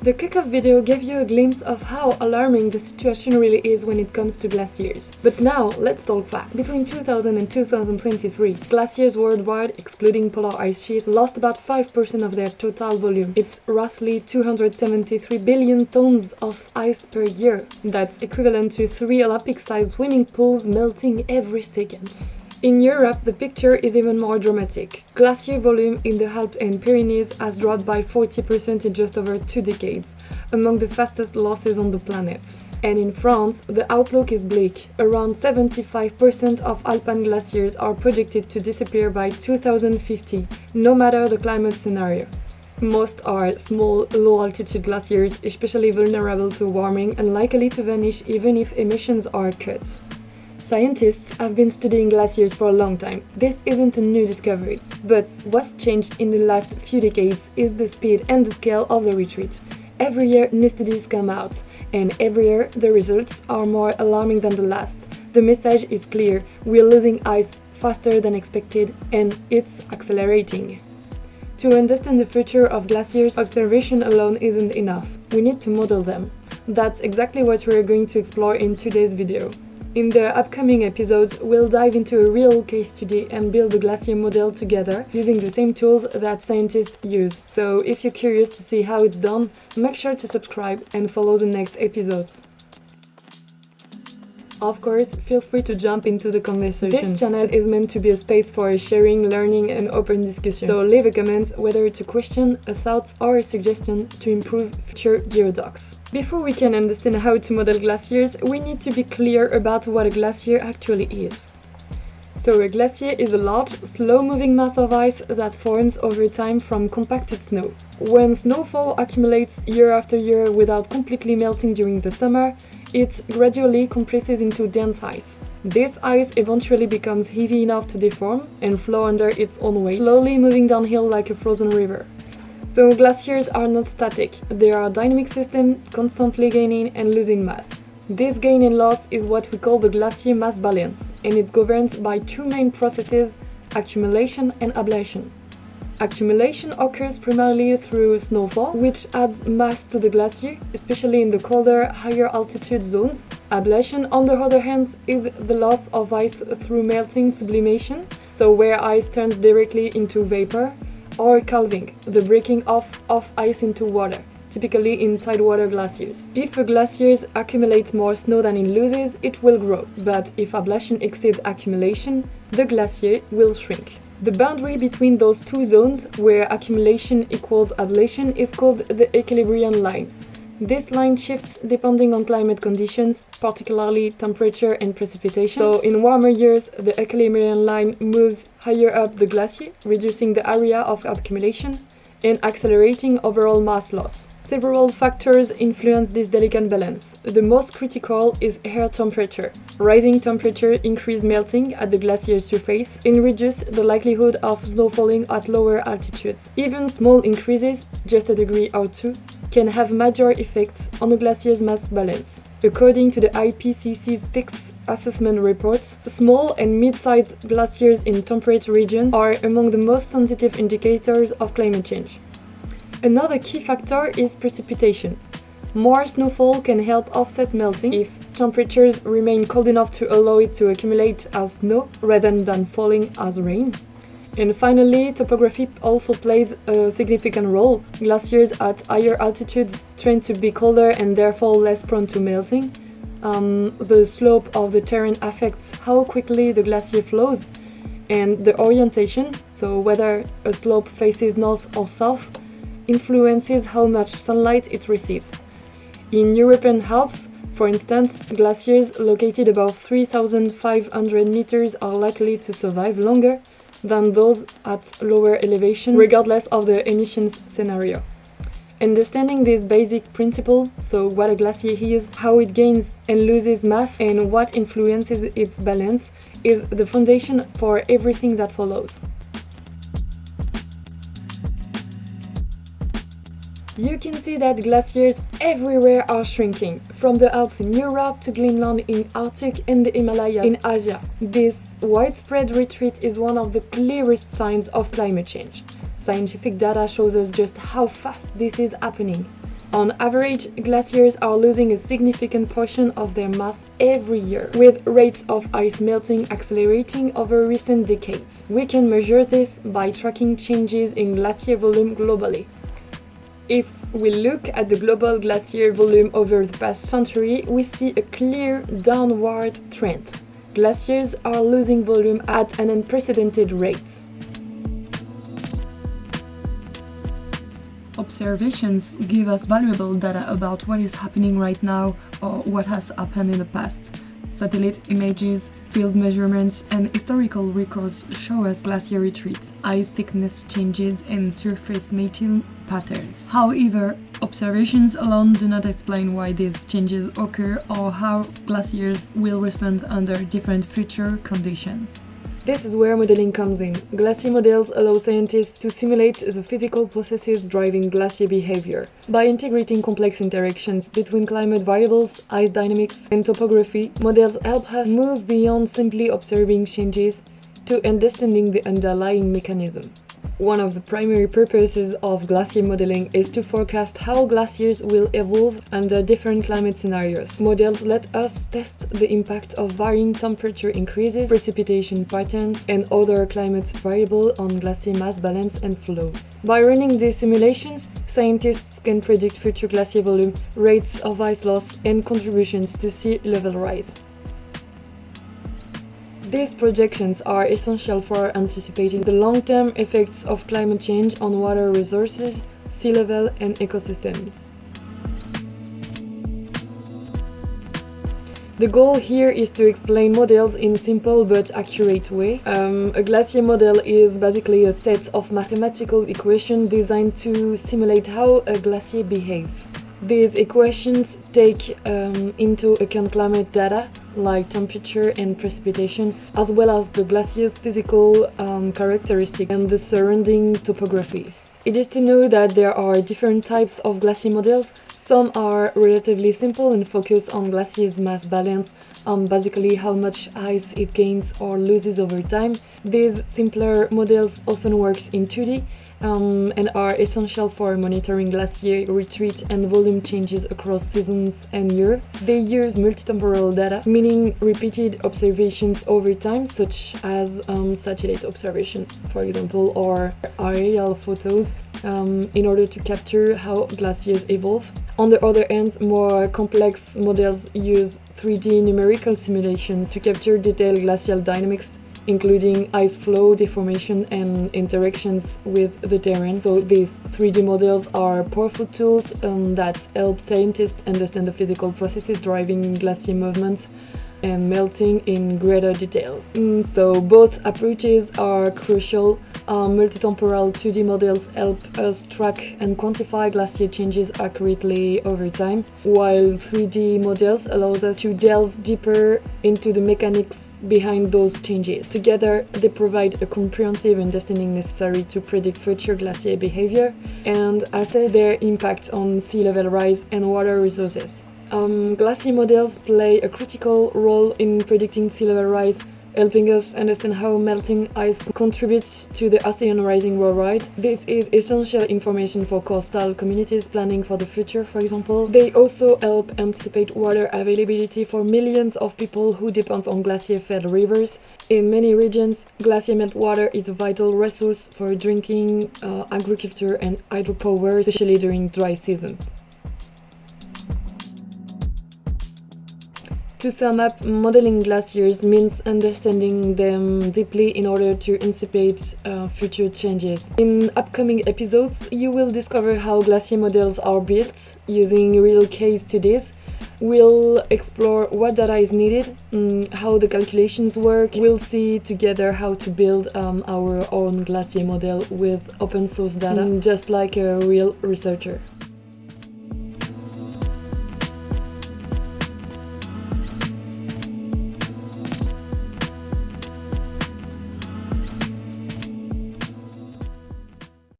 The kickoff video gave you a glimpse of how alarming the situation really is when it comes to glaciers. But now, let's talk facts. Between 2000 and 2023, glaciers worldwide, excluding polar ice sheets, lost about 5% of their total volume. It's roughly 273 billion tons of ice per year. That's equivalent to 3 Olympic-sized swimming pools melting every second. In Europe, the picture is even more dramatic. Glacier volume in the Alps and Pyrenees has dropped by 40% in just over 2 decades, among the fastest losses on the planet. And in France, the outlook is bleak. Around 75% of alpine glaciers are projected to disappear by 2050, no matter the climate scenario. Most are small, low-altitude glaciers, especially vulnerable to warming and likely to vanish even if emissions are cut. Scientists have been studying glaciers for a long time. This isn't a new discovery. But what's changed in the last few decades is the speed and the scale of the retreat. Every year new studies come out, and every year the results are more alarming than the last. The message is clear: we're losing ice faster than expected, and it's accelerating. To understand the future of glaciers, observation alone isn't enough. We need to model them. That's exactly what we're going to explore in today's video. In the upcoming episodes, we'll dive into a real case study and build a glacier model together using the same tools that scientists use. So if you're curious to see how it's done, make sure to subscribe and follow the next episodes. Of course, feel free to jump into the conversation. This channel is meant to be a space for sharing, learning and open discussion. So leave a comment, whether it's a question, a thought or a suggestion to improve future Geodocs. Before we can understand how to model glaciers, we need to be clear about what a glacier actually is. So a glacier is a large, slow-moving mass of ice that forms over time from compacted snow. When snowfall accumulates year after year without completely melting during the summer, it gradually compresses into dense ice. This ice eventually becomes heavy enough to deform and flow under its own weight, slowly moving downhill like a frozen river. So glaciers are not static, they are a dynamic system constantly gaining and losing mass. This gain and loss is what we call the glacier mass balance, and it's governed by two main processes: accumulation and ablation. Accumulation occurs primarily through snowfall, which adds mass to the glacier, especially in the colder, higher altitude zones. Ablation, on the other hand, is the loss of ice through melting sublimation, so where ice turns directly into vapor, or calving, the breaking off of ice into water, typically in tidewater glaciers. If a glacier accumulates more snow than it loses, it will grow, but if ablation exceeds accumulation, the glacier will shrink. The boundary between those two zones, where accumulation equals ablation, is called the equilibrium line. This line shifts depending on climate conditions, particularly temperature and precipitation. So in warmer years, the equilibrium line moves higher up the glacier, reducing the area of accumulation and accelerating overall mass loss. Several factors influence this delicate balance. The most critical is air temperature. Rising temperature increases melting at the glacier surface and reduces the likelihood of snow falling at lower altitudes. Even small increases, just a degree or two, can have major effects on the glacier's mass balance. According to the IPCC's sixth assessment report, small and mid-sized glaciers in temperate regions are among the most sensitive indicators of climate change. Another key factor is precipitation. More snowfall can help offset melting if temperatures remain cold enough to allow it to accumulate as snow rather than falling as rain. And finally, topography also plays a significant role. Glaciers at higher altitudes tend to be colder and therefore less prone to melting. The slope of the terrain affects how quickly the glacier flows, and the orientation, so whether a slope faces north or south, influences how much sunlight it receives. In European Alps, for instance, glaciers located above 3,500 meters are likely to survive longer than those at lower elevation, regardless of the emissions scenario. Understanding this basic principle, so what a glacier is, how it gains and loses mass, and what influences its balance, is the foundation for everything that follows. You can see that glaciers everywhere are shrinking, from the Alps in Europe to Greenland in Arctic and the Himalayas in Asia. This widespread retreat is one of the clearest signs of climate change. Scientific data shows us just how fast this is happening. On average, glaciers are losing a significant portion of their mass every year, with rates of ice melting accelerating over recent decades. We can measure this by tracking changes in glacier volume globally. If we look at the global glacier volume over the past century, we see a clear downward trend. Glaciers are losing volume at an unprecedented rate. Observations give us valuable data about what is happening right now or what has happened in the past. Satellite images, field measurements, and historical records show us glacier retreats, ice thickness changes, and surface melting patterns. However, observations alone do not explain why these changes occur or how glaciers will respond under different future conditions. This is where modeling comes in. Glacier models allow scientists to simulate the physical processes driving glacier behavior. By integrating complex interactions between climate variables, ice dynamics, and topography, models help us move beyond simply observing changes to understanding the underlying mechanism. One of the primary purposes of glacier modeling is to forecast how glaciers will evolve under different climate scenarios. Models let us test the impact of varying temperature increases, precipitation patterns, and other climate variables on glacier mass balance and flow. By running these simulations, scientists can predict future glacier volume, rates of ice loss, and contributions to sea level rise. These projections are essential for anticipating the long-term effects of climate change on water resources, sea level, and ecosystems. The goal here is to explain models in a simple but accurate way. A glacier model is basically a set of mathematical equations designed to simulate how a glacier behaves. These equations take into account climate data like temperature and precipitation, as well as the glacier's physical characteristics and the surrounding topography. It is to know that there are different types of glacier models. Some are relatively simple and focus on glacier's mass balance, basically how much ice it gains or loses over time. These simpler models often work in 2D and are essential for monitoring glacier retreat and volume changes across seasons and years. They use multitemporal data, meaning repeated observations over time, such as satellite observation, for example, or aerial photos, in order to capture how glaciers evolve. On the other hand, more complex models use 3D numerical simulations to capture detailed glacial dynamics, including ice flow, deformation, and interactions with the terrain. So these 3D models are powerful tools that help scientists understand the physical processes driving glacier movements and melting in greater detail. So both approaches are crucial. Multitemporal 2D models help us track and quantify glacier changes accurately over time, while 3D models allows us to delve deeper into the mechanics behind those changes. Together, they provide a comprehensive understanding necessary to predict future glacier behavior and assess their impact on sea level rise and water resources. Glacier models play a critical role in predicting sea level rise, helping us understand how melting ice contributes to the ocean rising worldwide. This is essential information for coastal communities planning for the future, for example. They also help anticipate water availability for millions of people who depend on glacier-fed rivers. In many regions, glacier meltwater is a vital resource for drinking, agriculture, and hydropower, especially during dry seasons. To sum up, modeling glaciers means understanding them deeply in order to anticipate future changes. In upcoming episodes, you will discover how glacier models are built using real case studies. We'll explore what data is needed, how the calculations work. We'll see together how to build our own glacier model with open source data, just like a real researcher.